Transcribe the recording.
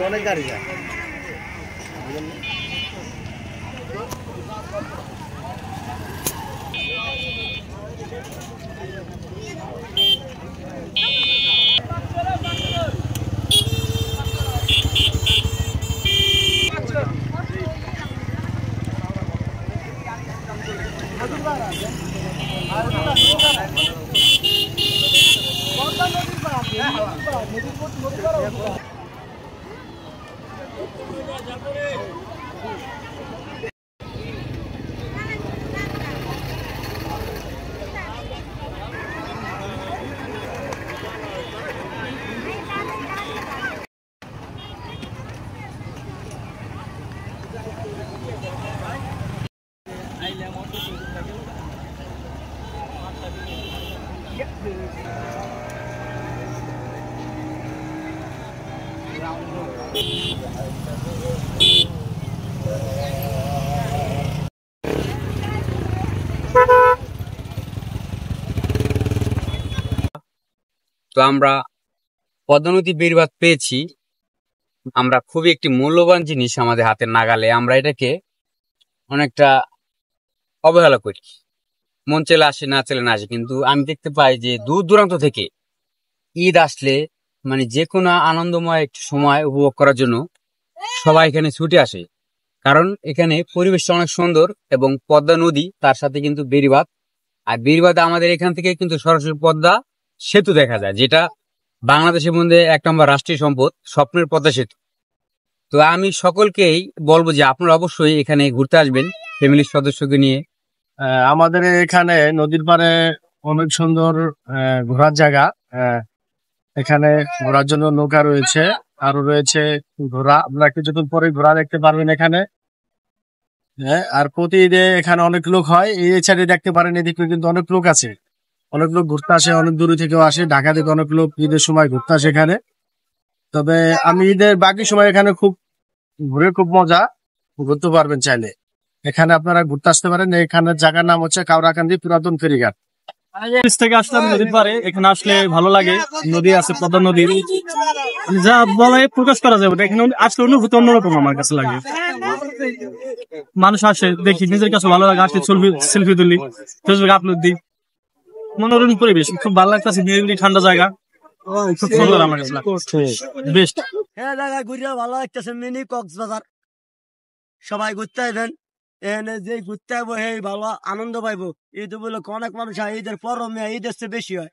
অনেক গাড়ি যায়। তো আমরা পদ্মা নদী বেড়িবাঁধ পেয়েছি। আমরা খুবই একটি মূল্যবান জিনিস আমাদের হাতের নাগালে, আমরা এটাকে অনেকটা অবহেলা করি। মন চেলে আসে, না চেলে না আসে, কিন্তু আমি দেখতে পাই যে দূর দূরান্ত থেকে ঈদ আসলে মানে যে কোনো আনন্দময় একটি সময় উপভোগ করার জন্য সবাই এখানে ছুটে আসে। কারণ এখানে পরিবেশটা অনেক সুন্দর এবং পদ্মা নদী, তার সাথে কিন্তু বেড়িবাঁধ। আর বেড়িবাঁধে আমাদের এখান থেকে কিন্তু সরাসরি পদ্মা সেতু দেখা যায়, যেটা বাংলাদেশের মধ্যে এক নম্বর রাষ্ট্রীয় সম্পদ, স্বপ্নের পদ্মা সেতু। তো আমি সকলকেই বলবো যে আপনারা অবশ্যই এখানে ঘুরতে আসবেন ফ্যামিলির সদস্যকে নিয়ে। আমাদের এখানে নদীর পাড়ে অনেক সুন্দর ঘোরার জায়গা। এখানে ঘোরার জন্য নৌকা রয়েছে, আরো রয়েছে ঘোড়া। আপনারা কিছুদিন পরে ঘোড়া দেখতে পারবেন এখানে। হ্যাঁ, আর প্রতি ঈদে এখানে অনেক লোক হয়। এই সাইডে দেখতে পারেন, এদিকে কিন্তু অনেক লোক আছে, অনেক লোক ঘুরতে আসে, অনেক দূর থেকেও আসে। ঢাকা থেকে অনেক লোক ঈদের সময় ঘুরতে আসে এখানে। তবে আমি ঈদের বাকি সময় এখানে খুব ঘুরে খুব মজা ঘুরতে পারবেন চাইলে। এখানে আপনারা ঘুরতে আসতে পারেন। এখানের জায়গার নাম হচ্ছে কাউরাকান্দি পুরাতন ফেরিঘাট। থেকে আসলাম নদীর পাড়ে, এখানে আসলে ভালো লাগে। নদী আছে, পদ্মা নদী, যা বলে প্রকাশ করা যাবে। এখানে আসলে অনুভূতি অন্যরকম আমার কাছে লাগে। মানুষ আসে, দেখি, নিজের কাছে ভালো লাগে। আসলে সেলফি তুলি, ফেসবুকে আপলোড দিই। মনোরঞ্জন পরিবেশ খুব ভালো লাগতেছে, নিরিবিলি ঠান্ডা জায়গা, খুব সুন্দর আমার কাছে লাগছে। বেস্ট জায়গায় ঘুরে ভালো লাগতেছে। মিনি কক্সবাজার, সবাই ঘুরতে আসবেন। এখানে যে ঘুরতে আসবো সেই ভালো আনন্দ পাইবো। ঈদ উপলক্ষে অনেক মানুষ হয়, ঈদের পর ঈদের চেয়ে বেশি হয়।